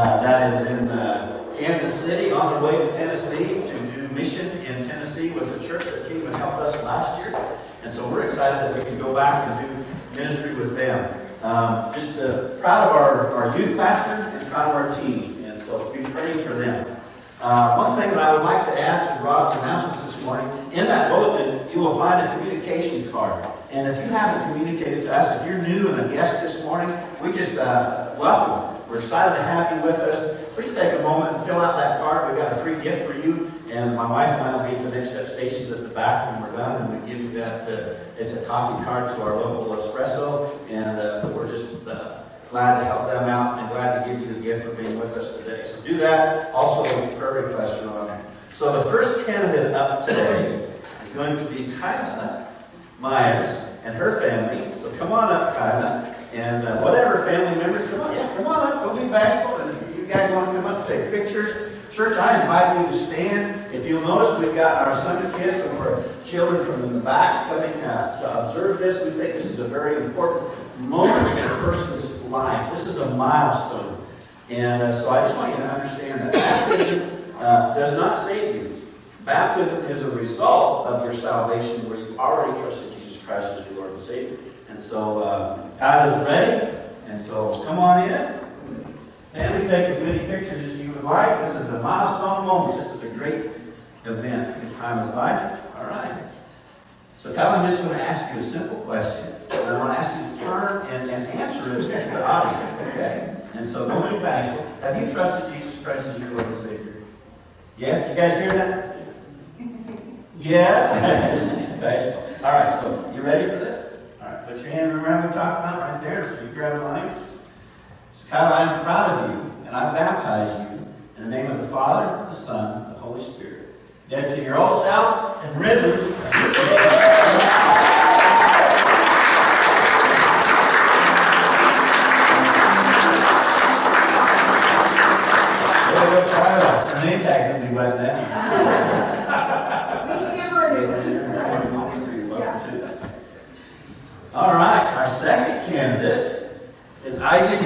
that is in Kansas City, on their way to Tennessee to do mission in Tennessee with the church that came and helped us last year. And so we're excited that we can go back and do ministry with them. Just proud of our youth pastor and proud of our team. And so be praying for them. One thing that I would like to add to Rob's announcements this morning, in that bulletin, you will find a communication card. And if you haven't communicated to us, if you're new and a guest this morning, we just welcome. We're excited to have you with us. Please take a moment and fill out that card. We've got a free gift for you. And my wife and I will be to the next stations at the back when we're done. And we give you that. It's a coffee card to our local espresso. And so we're just glad to help them out and glad to give you the gift for being with us today. So do that. Also, a prayer request on there. So the first candidate up today is going to be Kyla Myers and her family. So come on up, Kyla. And whatever family members, come on. Yeah, come on up. Don't be bashful. And if you guys want to come up and take pictures, church, I invite you to stand. If you'll notice, we've got our Sunday kids and our children from the back coming to observe this. We think this is a very important moment in a person's life. This is a milestone. And so I just want you to understand that baptism does not save you. Baptism is a result of your salvation where you've already trusted Jesus Christ as your Lord and Savior. And so God is ready. And so come on in. And we take as many pictures as you would like. This is a milestone moment. This is a great event in Kyla's life. All right. So Kyla, I'm just going to ask you a simple question. I want to ask you to turn and answer it to the audience, okay? And so don't be bashful. Have you trusted Jesus Christ as your Lord and Savior? Yes? You guys hear that? Yes? She's bashful. All right, so you ready for this? All right, put your hand, remember we talked about right there, so you grab a line. So Kyla, I'm proud of you, and I baptize you in the name of the Father, the Son, and the Holy Spirit. Dead to your old self and risen. Her name tag can be wet then. All right, our second candidate is Isaac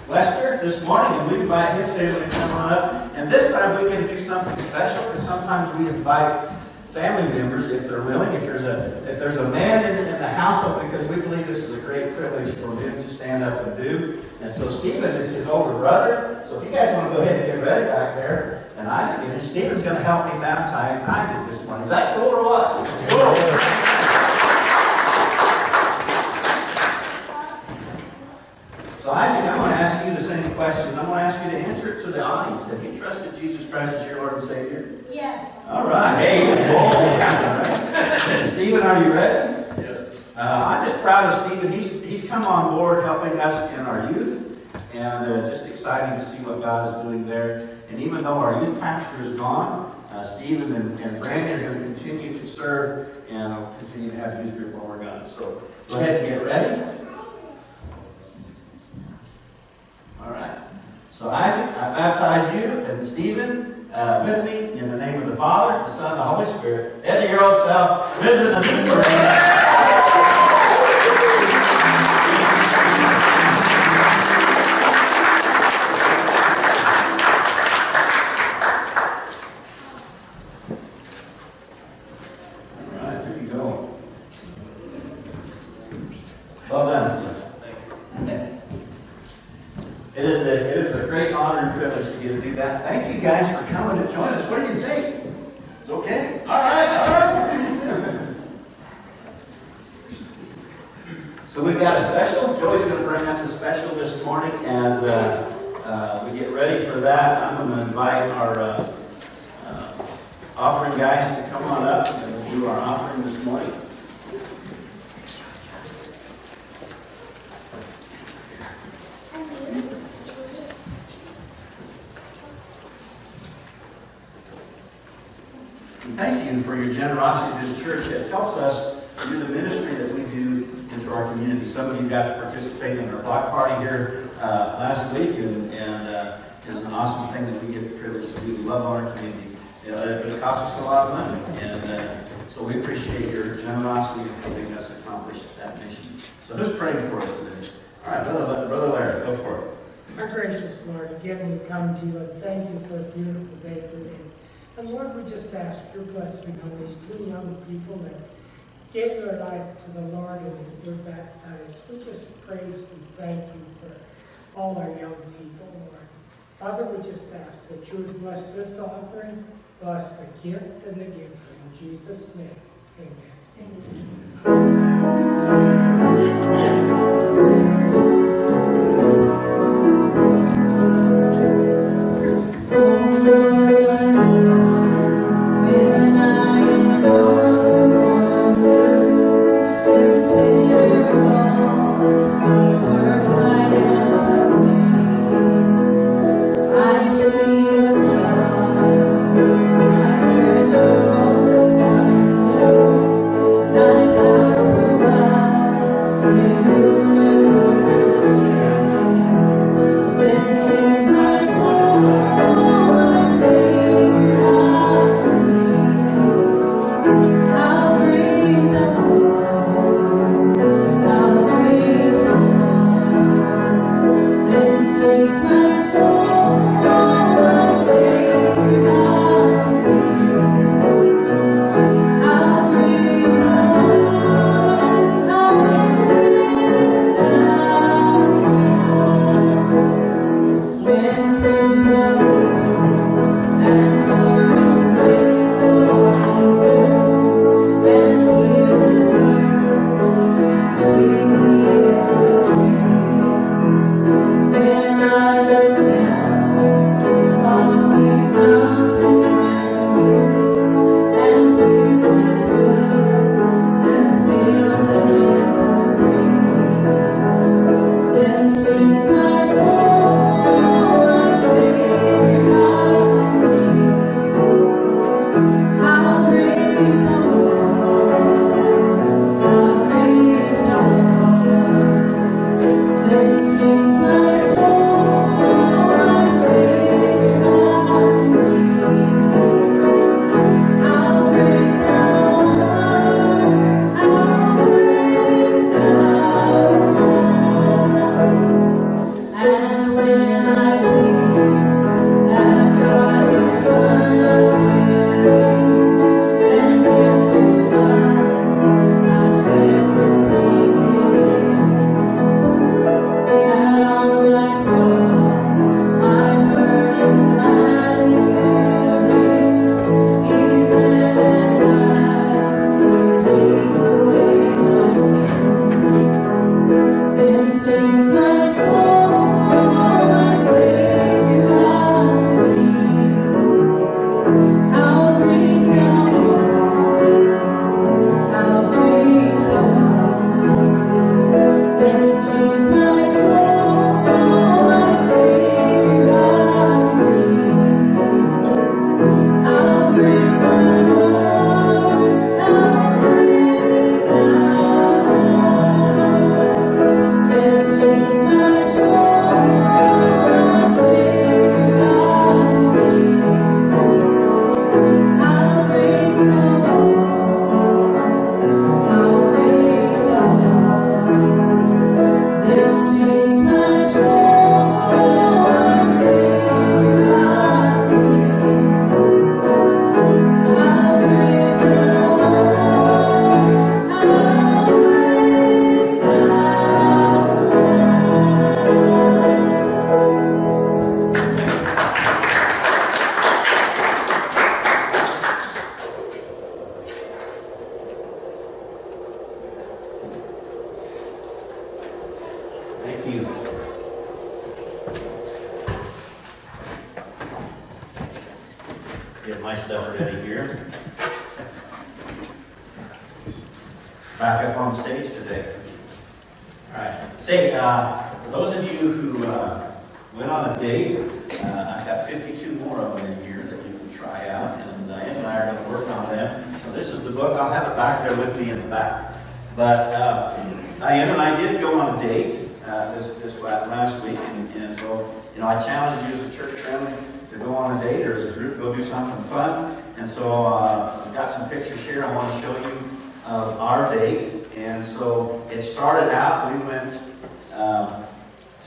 Lester this morning, and we invite his family to come on up. And this time we get to do something special, because sometimes we invite family members, if they're willing, if there's a man in the household, because we believe this is a great privilege for him to stand up and do. And so Stephen is his older brother. So if you guys want to go ahead and get ready back there, and Isaac, and Stephen's going to help me baptize Isaac this morning. Is that cool or what? Cool. So Isaac, I'm going to ask you the same question. I'm going to ask you to answer it to the audience. Have you trusted Jesus Christ as your Lord and Savior? Yes. All right. Hey, whoa. Stephen, are you ready? Yes. I'm just proud of Stephen. He's come on board helping us in our youth, and just exciting to see what God is doing there. And even though our youth pastor is gone, Stephen and Brandon are going to continue to serve, and we'll continue to have youth group while we're gone. So go ahead and get ready. All right. So Isaac, I baptize you and Stephen with me in the name of the Father, the Son, and the Holy Spirit. Dead to your old self, risen and new forever. All right, here you go. Well done, Stephen. It is a great honor and privilege to get to do that. Thank you guys for coming to join us. What do you think? It's okay? All right. So we've got a special. Joey's going to bring us a special this morning as we get ready for that. I'm going to invite our offering guys to come on up and we'll do our offering this morning. Thank you for your generosity to this church. It helps us do the ministry that we do into our community. Some of you got to participate in our block party here last week, and it's an awesome thing that we get the privilege to do. We love our community. It costs us a lot of money, and so we appreciate your generosity in helping us accomplish that mission. So who's praying for us today? All right, Brother Larry, go for it. Our gracious Lord, again we come to you and thank you for a beautiful day today. And Lord, we just ask your blessing on these two young people that gave their life to the Lord and were baptized. We just praise and thank you for all our young people, Lord. Father, we just ask that you would bless this offering, bless the gift and the giver. In Jesus' name, amen. Get my stuff ready here. Back up on stage today. All right. Say, for those of you who went on a date, I've got 52 more of them in here that you can try out, and Diane and I are going to work on them. So this is the book. I'll have it back there with me in the back. But Diane and I did go on a date this last week, and so I challenge you as a church family to go on a date or as a group, go do something fun. And so I've got some pictures here I want to show you of our date. And so it started out, we went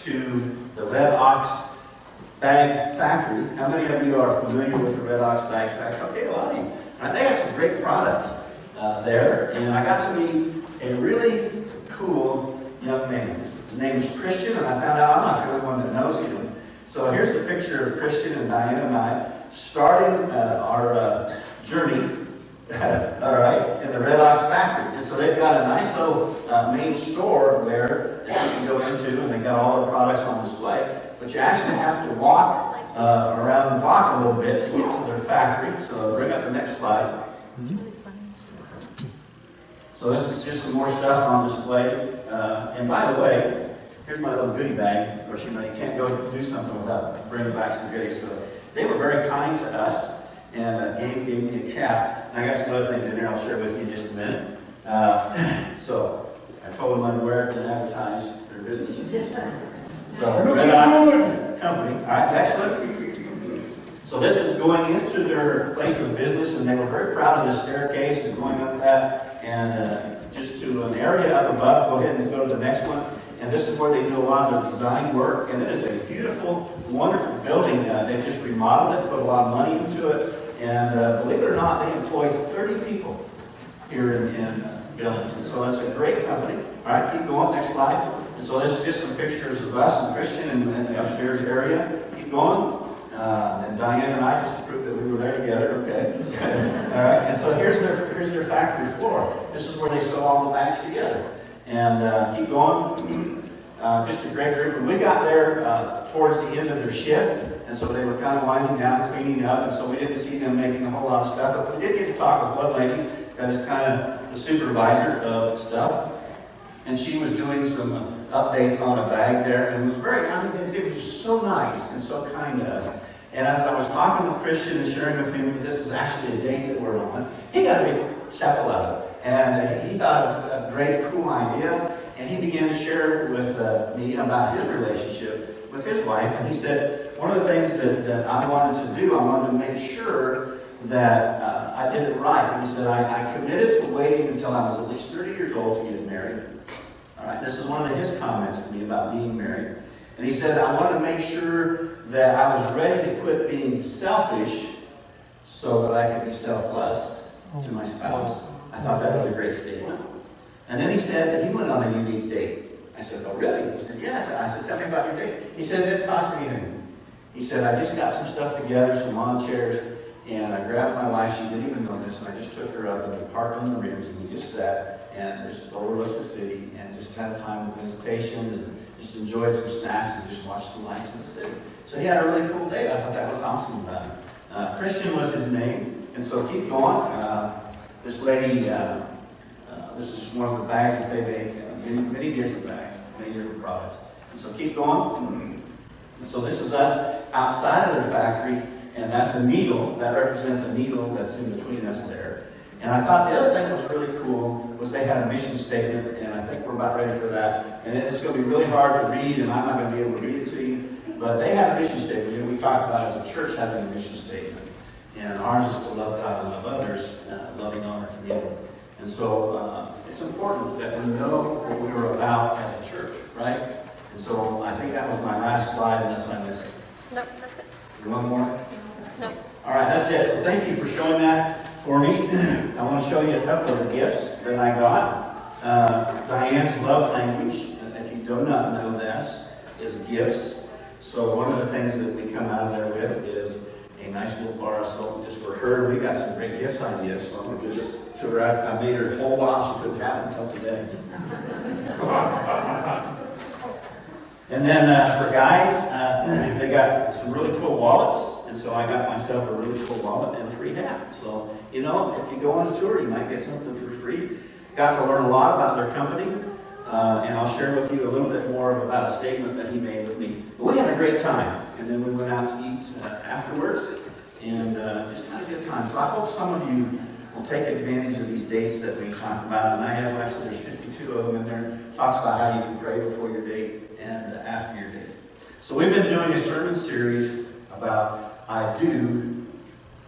to the Red Ox Bag Factory. How many of you are familiar with the Red Ox Bag Factory? Okay, a lot of you. Right, they got some great products there, and I got to meet a really cool young man. His name is Christian, and I found out I'm not the only one that knows him. So here's a picture of Christian and Diana and I starting our journey, all right, in the Red Ox Factory. And so they've got a nice little main store there that you can go into, and they got all their products on display. But you actually have to walk around the block a little bit to get to their factory. So bring up the next slide. So this is just some more stuff on display. And by the way, here's my little goodie bag. Of course, you can't go do something without bringing back some goodies. So they were very kind to us and gave me a cap. And I got some other things in there I'll share with you in just a minute. So I told them I'd wear it and advertise their business. So Red Ox Company. All right, next one. So this is going into their place of business, and they were very proud of this staircase and going up that, and just to an area up above. Go ahead and go to the next one. And this is where they do a lot of their design work, and it is a beautiful, wonderful building. They just remodeled it, put a lot of money into it, and believe it or not, they employ 30 people here in Billings. And so that's a great company. All right, keep going. Next slide. And so this is just some pictures of us and Christian in the upstairs area. Keep going. And Diane and I, just to prove that we were there together, okay? All right, and so here's their factory floor. This is where they sew all the bags together. And keep going. Just a great group. And we got there towards the end of their shift, and so they were kind of winding down, cleaning up, and so we didn't see them making a whole lot of stuff. But we did get to talk with one lady that is kind of the supervisor of stuff. And she was doing some updates on a bag there, and it was it was just so nice and so kind to us. And as I was talking with Christian and sharing with him that this is actually a date that we're on, he got a big chuckle out of it. And he thought it was a great, cool idea. And he began to share with me about his relationship with his wife. And he said, one of the things that I wanted to do, I wanted to make sure that I did it right. And he said, I committed to waiting until I was at least 30 years old to get married. All right, this is one of his comments to me about being married. And he said, I wanted to make sure that I was ready to quit being selfish so that I could be selfless to my spouse. I thought that was a great statement. And then he said that he went on a unique date. I said, oh, really? He said, yeah. I said, tell me about your date. He said, it didn't cost me anything. He said, I just got some stuff together, some lawn chairs, and I grabbed my wife. She didn't even know this, and I just took her up and we parked on the rims, and we just sat and just overlooked the city and just had a time of visitation and just enjoyed some snacks and just watched the lights in the city. So he had a really cool date. I thought that was awesome about him. Christian was his name, and so keep going. This lady, this is just one of the bags that they make, many different bags, many different products. And so keep going. And so this is us outside of their factory, and that's a needle. That represents a needle that's in between us there. And I thought the other thing that was really cool was they had a mission statement, and I think we're about ready for that. And it's going to be really hard to read, and I'm not going to be able to read it to you. But they have a mission statement. You know, we talk about as a church having a mission statement. And ours is to love God and love others, loving on our community. And so it's important that we know what we are about as a church, right? And so I think that was my last slide, unless I missed it. No, that's it. One more? No. All right, that's it. So thank you for showing that for me. I want to show you a couple of the gifts that I got. Diane's love language, if you do not know this, is gifts. So one of the things that we come out of there with is a nice little bar of soap just for her. We got some great gift ideas, so I'm going to give this to her. I made her hold off. She couldn't have it until today. And then for guys, they got some really cool wallets. And so I got myself a really cool wallet and a free hat. So, you know, if you go on a tour, you might get something for free. Got to learn a lot about their company. And I'll share with you a little bit more about a statement that he made with me. But we had a great time. And then we went out to eat afterwards. And just had a good time. So I hope some of you will take advantage of these dates that we talk about. And I have, like I said, there's 52 of them in there. Talks about how you can pray before your date and after your date. So we've been doing a sermon series about I do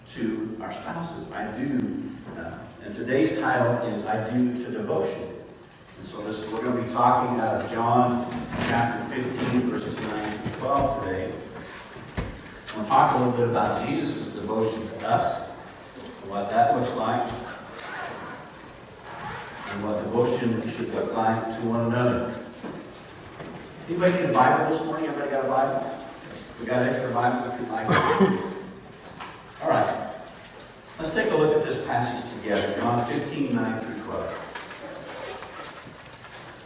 to our spouses. I do. And today's title is I do to devotion. And so we're going to be talking out of John chapter 15, verses 9 through 12 today. I'm going to talk a little bit about Jesus' devotion to us, and what that looks like, and what devotion should look like to one another. Anybody need a Bible this morning? Everybody got a Bible? We got extra Bibles if you'd like. All right. Let's take a look at this passage together. John 15, 9 through 12.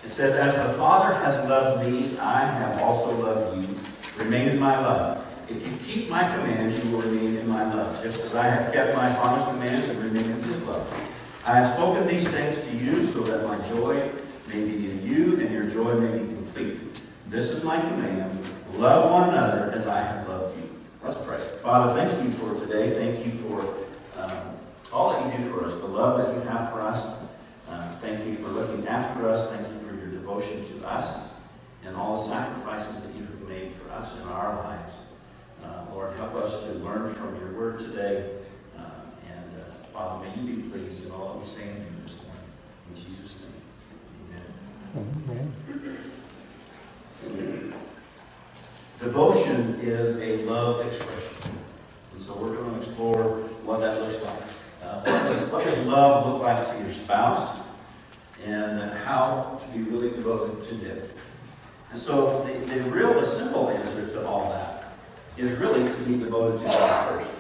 It says, "As the Father has loved me, I have also loved you. Remain in my love. If you keep my commands, you will remain in my love, just as I have kept my Father's commands and remain in his love. I have spoken these things to you so that my joy may be in you and your joy may be complete. This is my command. Love one another as I have loved you." Let's pray. Father, thank you for today. Thank you for all that you do for us, the love that you have for us. Thank you for looking after us. Thank you for your devotion to us and all the sacrifices that you have made for us in our lives. Lord, help us to learn from your word today. Father, may you be pleased in all that we say and do this morning. In Jesus' name, amen. Devotion is a love expression. And so we're going to explore what that looks like. What does love look like to your spouse? And how to be really devoted to them. And so the simple answer to all that is really to be devoted to God first.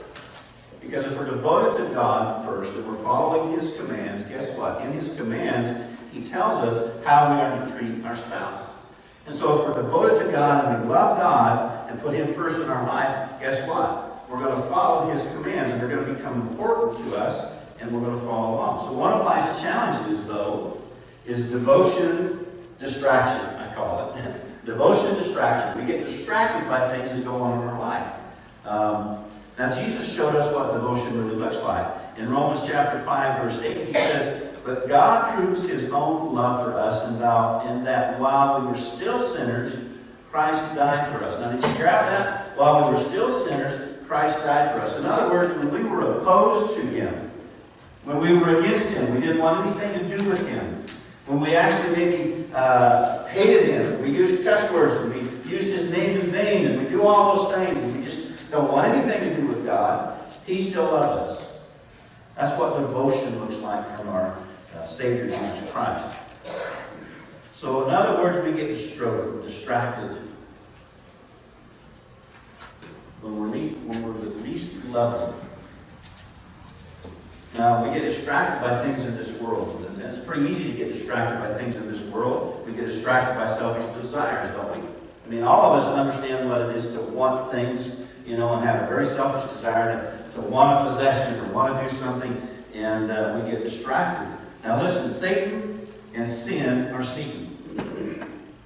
Because if we're devoted to God first, if we're following his commands, guess what? In his commands, he tells us how we are to treat our spouse. And so if we're devoted to God and we love God and put him first in our life, guess what? We're going to follow his commands and they're going to become important to us and we're going to follow along. So one of life's challenges, though, is devotion distraction, I call it. Devotion distraction. We get distracted by things that go on in our life. Now, Jesus showed us what devotion really looks like. In Romans chapter 5, verse 8, he says, "But God proves his own love for us in that while we were still sinners, Christ died for us." Now, did you grab that? While we were still sinners, Christ died for us. In other words, when we were opposed to him, when we were against him, we didn't want anything to do with him, when we actually maybe hated him, we used cuss words, and we used his name in vain, and we do all those things, and we just don't want anything to do with God, he still loved us. That's what devotion looks like from our Savior Jesus Christ. So in other words, we get distracted when we're the least loving. Now, we get distracted by things in this world. And it's pretty easy to get distracted by things in this world. We get distracted by selfish desires, don't we? I mean, all of us understand what it is to want things, and have a very selfish desire to want a possession or want to do something, and we get distracted. Now listen, Satan and sin are sneaky.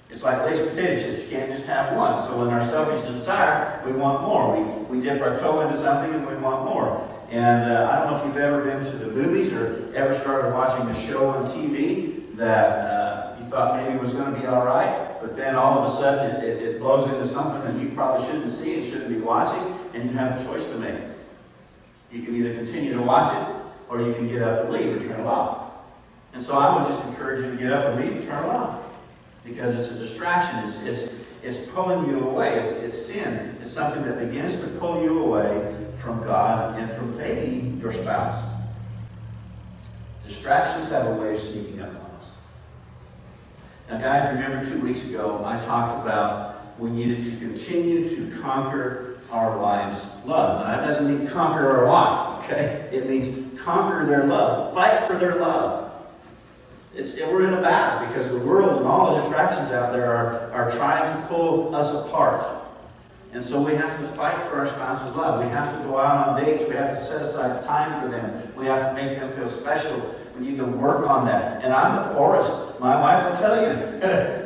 It's like Lay's potato chips. You can't just have one. So in our selfish desire, we want more. We dip our toe into something and we want more. And I don't know if you've ever been to the movies or ever started watching a show on TV that you thought maybe was going to be all right, but then all of a sudden it blows into something that you probably shouldn't see and shouldn't be watching, and you have a choice to make. You can either continue to watch it, or you can get up and leave and turn it off. And so I would just encourage you to get up and leave and turn it off. Because it's a distraction. It's pulling you away. It's sin. It's something that begins to pull you away from God and from maybe your spouse. Distractions have a way of sneaking up on us. Now guys, remember 2 weeks ago I talked about we needed to continue to conquer our wives' love. Now that doesn't mean conquer our wife, okay? It means conquer their love. Fight for their love. We're in a battle because the world and all the distractions out there are trying to pull us apart. And so we have to fight for our spouse's love. We have to go out on dates. We have to set aside time for them. We have to make them feel special. We need to work on that. And I'm the poorest. My wife will tell you.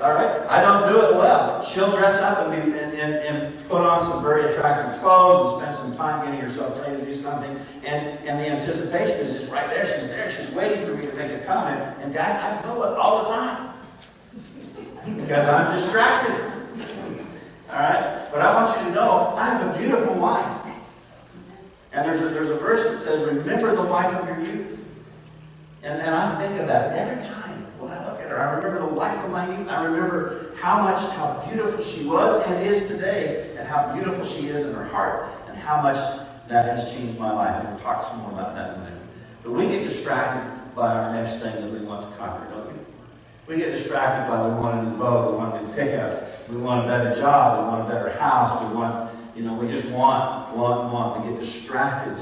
All right? I don't do it well. She'll dress up and put on some very attractive clothes and spend some time getting herself ready to do something. And the anticipation is just right there. She's there. She's waiting for me to make a comment. And guys, I do it all the time. Because I'm distracted. All right? But I want you to know, I have a beautiful wife. And there's a verse that says, remember the wife of your youth. And I think of that every time. when I look at her. I remember the wife of my youth. I remember how beautiful she was and is today, and how beautiful she is in her heart, and how much that has changed my life. And we'll talk some more about that in a minute. But we get distracted by our next thing that we want to conquer, don't we? We get distracted by we want a new boat, we want a new pickup, we want a better job, we want a better house, we want, we just want. We get distracted.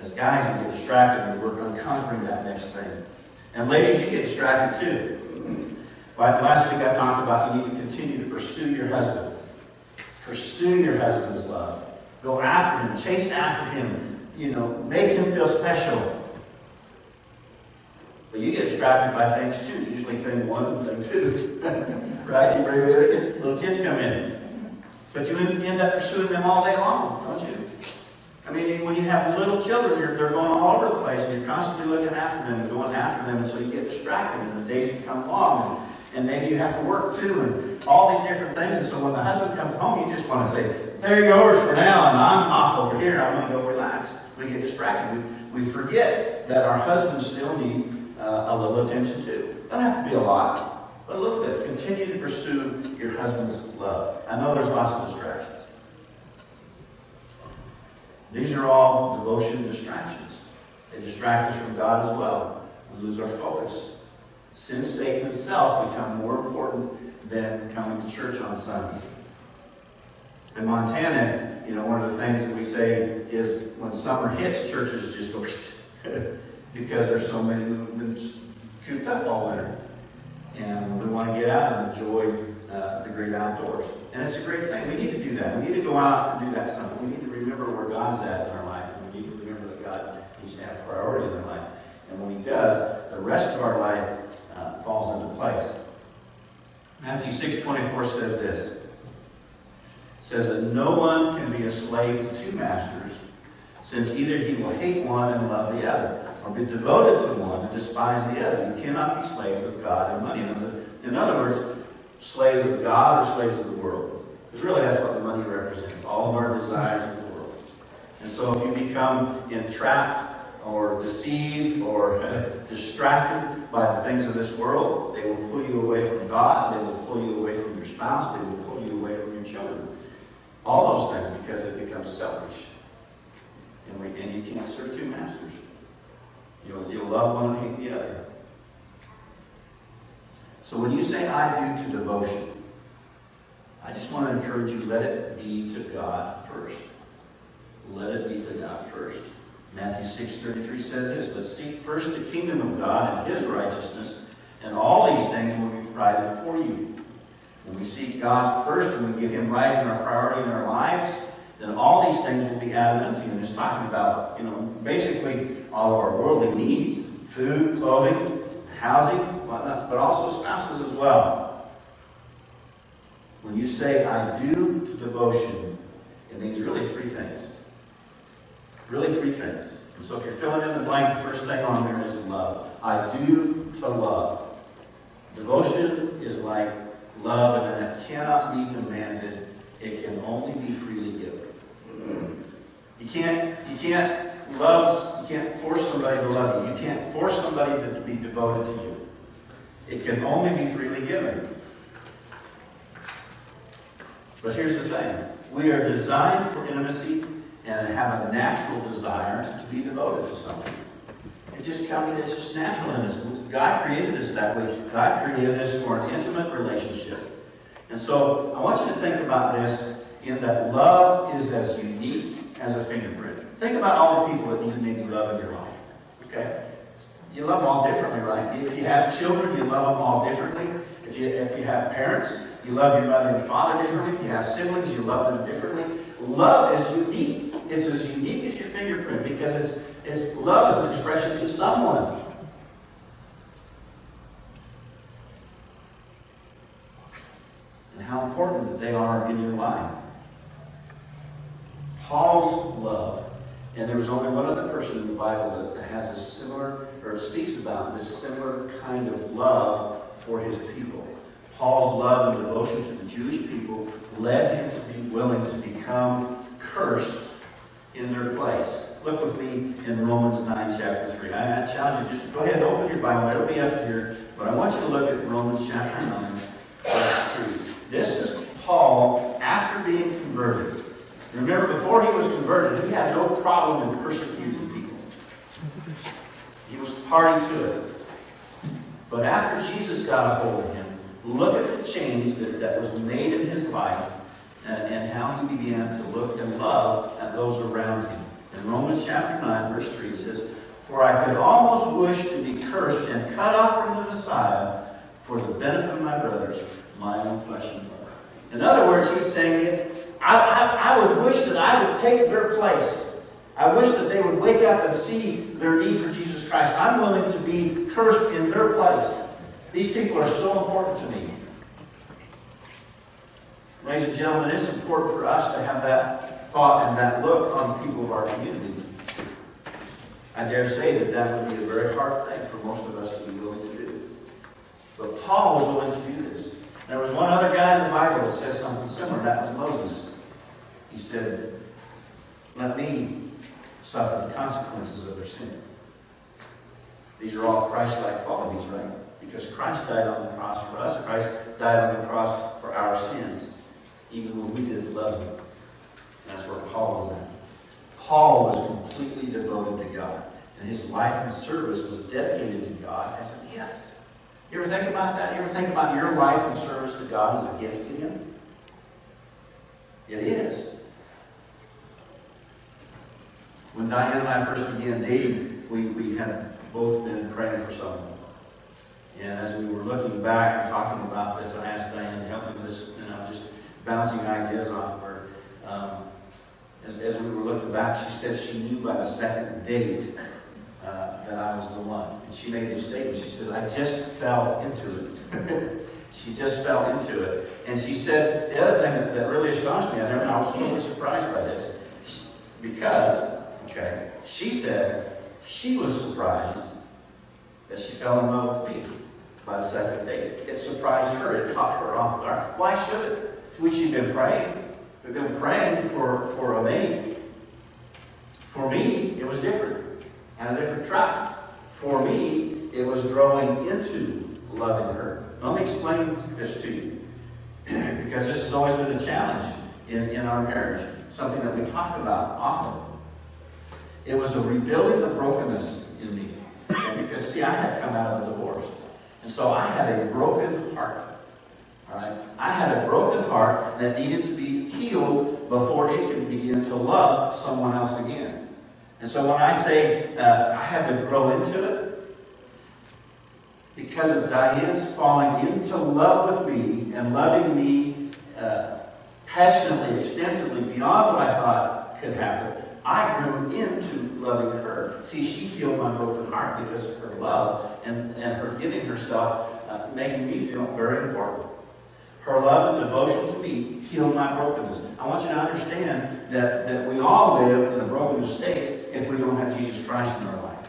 As guys, we get distracted and we work on conquering that next thing. And ladies, you get distracted too. Last week I talked about you need to continue to pursue your husband. Pursue your husband's love. Go after him. Chase after him. Make him feel special. But you get distracted by things too. Usually thing one and thing two. Right? Little kids come in. But you end up pursuing them all day long, don't you? I mean, when you have little children, they're going all over the place, and you're constantly looking after them and going after them, and so you get distracted, and the days become long, and maybe you have to work too, and all these different things. And so when the husband comes home, you just want to say, "There you're yours for now, and I'm off over here. I'm going to go relax." We get distracted. We forget that our husbands still need a little attention too. Doesn't have to be a lot, but a little bit. Continue to pursue your husband's love. I know there's lots of distractions. These are all devotion distractions. They distract us from God as well. We lose our focus. Sin, Satan himself become more important than coming to church on Sunday. In Montana, one of the things that we say is when summer hits, churches just go because there's so many movements cooped up all winter. And we want to get out and enjoy the great outdoors. And it's a great thing. We need to do that. We need to go out and do that something. We need to remember where God's at in our life. And we need to remember that God needs to have priority in our life. And when he does, the rest of our life falls into place. Matthew 6:24 says this. It says that no one can be a slave to two masters, since either he will hate one and love the other, or be devoted to one and despise the other. You cannot be slaves of God and money. In other words, slaves of God or slaves of the world. Because really that's what the money represents, all of our desires of the world. And so if you become entrapped or deceived or distracted by the things of this world, they will pull you away from God, they will pull you away from your spouse, they will pull you away from your children. All those things because it becomes selfish. And you can't serve two masters. You'll love one and hate the other. So when you say "I do" to devotion, I just want to encourage you, let it be to God first. Let it be to God first. Matthew 6:33 says this, "But seek first the kingdom of God and his righteousness, and all these things will be provided for you." When we seek God first, when we get him right in our priority in our lives, then all these things will be added unto you. And it's talking about, basically all of our worldly needs, food, clothing, housing, whatnot, but also spouses as well. When you say "I do" to devotion, it means really three things. Really three things. And so if you're filling in the blank, the first thing on there is love. I do to love. Devotion is like love, and it cannot be demanded. It can only be freely given. You can't force somebody to love you. You can't force somebody to be devoted to you. It can only be freely given. But here's the thing. We are designed for intimacy and have a natural desire to be devoted to something. It's just natural in us. God created us that way. God created us for an intimate relationship. And so I want you to think about this in that love is as unique as a fingerprint. Think about all the people that you maybe love in your life. Okay? You love them all differently, right? If you have children, you love them all differently. If you have parents, you love your mother and father differently. If you have siblings, you love them differently. Love is unique. It's as unique as your fingerprint because love is an expression to someone. And how important that they are in your life. Paul's love, and there was only one other person in the Bible that has a similar, or speaks about this similar kind of love for his people. Paul's love and devotion to the Jewish people led him to be willing to become cursed in their place. Look with me in Romans 9, chapter 3. I challenge you, just go ahead and open your Bible. It'll be up here. But I want you to look at Romans chapter 9, verse 3. This is Paul after being converted. Remember, before he was converted, he had no problem with persecuting people. He was party to it. But after Jesus got a hold of him, look at the change that was made in his life and how he began to look and love at those around him. In Romans chapter 9, verse 3, it says, "For I could almost wish to be cursed and cut off from the Messiah for the benefit of my brothers, my own flesh and blood." In other words, he's saying, I would wish that I would take their place. I wish that they would wake up and see their need for Jesus Christ. I'm willing to be cursed in their place. These people are so important to me. Ladies and gentlemen, it's important for us to have that thought and that look on the people of our community. I dare say that would be a very hard thing for most of us to be willing to do. But Paul was willing to do this. There was one other guy in the Bible that says something similar. That was Moses. He said, "Let me suffer the consequences of their sin." These are all Christ-like qualities, right? Because Christ died on the cross for us. Christ died on the cross for our sins, even when we didn't love him. That's where Paul was at. Paul was completely devoted to God, and his life and service was dedicated to God as a gift. You ever think about that? You ever think about your life and service to God as a gift to him? It is. When Diane and I first began dating, we had both been praying for someone. And as we were looking back and talking about this, I asked Diane to help me with this, and I was just bouncing ideas off of her. As we were looking back, she said she knew by the second date that I was the one. And she made this statement. She said, "I just fell into it." She just fell into it. And she said, the other thing that really astonished me, I was totally surprised by this, because, she said she was surprised that she fell in love with me by the second date. It surprised her. It caught her off guard. Why should it? She'd been praying. We've been praying for a mate. For me, it was different. And a different track. For me, it was growing into loving her. Let me explain this to you. Because this has always been a challenge in our marriage. Something that we talk about often. It was a rebuilding the brokenness in me. Because, see, I had come out of a divorce. And so I had a broken heart. All right? I had a broken heart that needed to be healed before it could begin to love someone else again. And so when I say I had to grow into it, because of Diane's falling into love with me and loving me passionately, extensively, beyond what I thought could happen, I grew into loving her. See, she healed my broken heart because of her love and her giving herself, making me feel very important. Her love and devotion to me healed my brokenness. I want you to understand that we all live in a broken state if we don't have Jesus Christ in our life.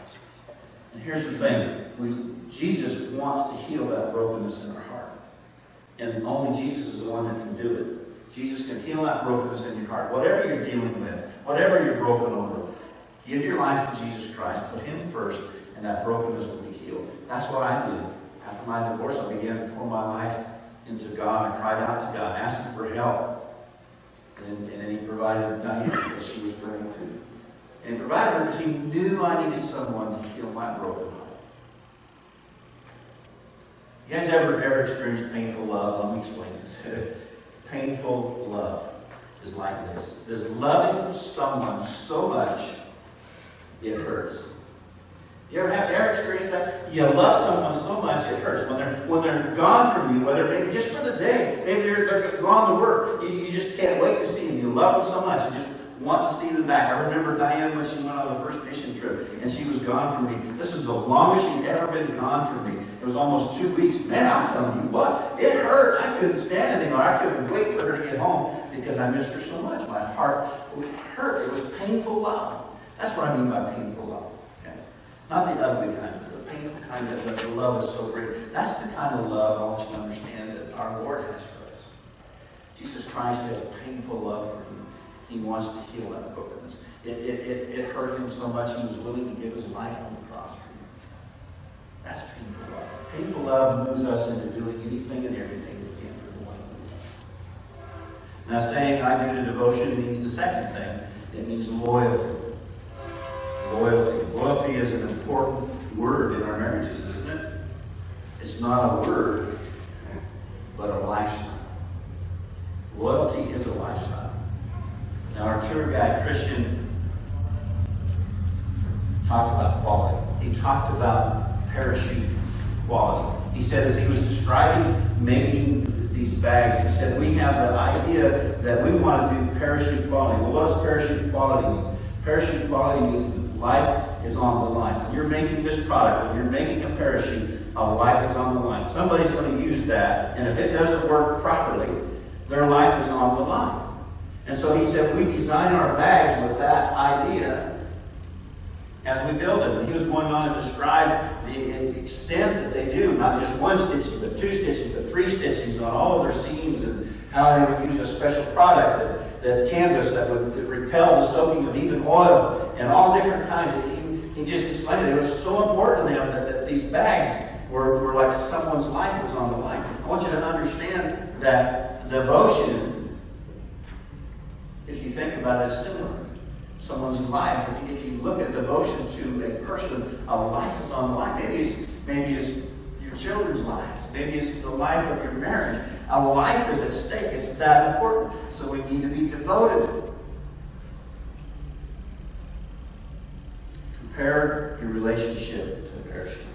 And here's the thing. Jesus wants to heal that brokenness in our heart. And only Jesus is the one that can do it. Jesus can heal that brokenness in your heart. Whatever you're dealing with, whatever you're broken over, give your life to Jesus Christ. Put him first, and that brokenness will be healed. That's what I did. After my divorce, I began to pour my life into God. I cried out to God, asked him for help. And then he provided Diane because she was praying too. And he provided her because he knew I needed someone to heal my broken heart. You guys ever experienced painful love? Let me explain this. Painful love is like this. There's loving someone so much, it hurts. You ever experienced that? You love someone so much it hurts. When they're gone from you, whether maybe just for the day, maybe they're gone to work, you just can't wait to see them. You love them so much, you just want to see them back. I remember Diane when she went on the first mission trip, and she was gone from me. This is the longest she'd ever been gone from me. It was almost 2 weeks. Man, I'm telling you what, it hurt. I couldn't stand it anymore. I couldn't wait for her to get home because I missed her so much. My heart hurt. It was painful love. That's what I mean by painful love. Okay? Not the ugly kind, but the painful kind of the love is so great. That's the kind of love I want you to understand that our Lord has for us. Jesus Christ has painful love for you. He wants to heal that brokenness. It hurt him so much he was willing to give his life on the cross for you. That's painful love. Painful love moves us into doing anything and everything we can for the one we love. Now, saying I do to devotion means the second thing. It means loyalty. Loyalty. Loyalty is an important word in our marriages, isn't it? It's not a word, but a lifestyle. Loyalty is a lifestyle. Now, our tour guide, Christian, talked about quality. He talked about parachute quality. He said, as he was describing making these bags, he said, we have the idea that we want to do parachute quality. Well, what does parachute quality mean? Parachute quality means that life is on the line. When you're making this product, when you're making a parachute, a life is on the line. Somebody's going to use that, and if it doesn't work properly, their life is on the line. And so he said, we design our bags with that idea as we build them. And he was going on to describe the extent that they do, not just one stitching, but two stitchings, but three stitchings on all of their seams, and how they would use a special product, that canvas that would repel the soaking of even oil, and all different kinds. He just explained it. It was so important to them that these bags were like someone's life was on the line. I want you to understand that devotion, if you think about it, is similar. Someone's life, if you look at devotion to a person, a life is on the line. Maybe it's your children's lives. Maybe it's the life of your marriage. A life is at stake. It's that important. So we need to be devoted. Compare your relationship to a parachute.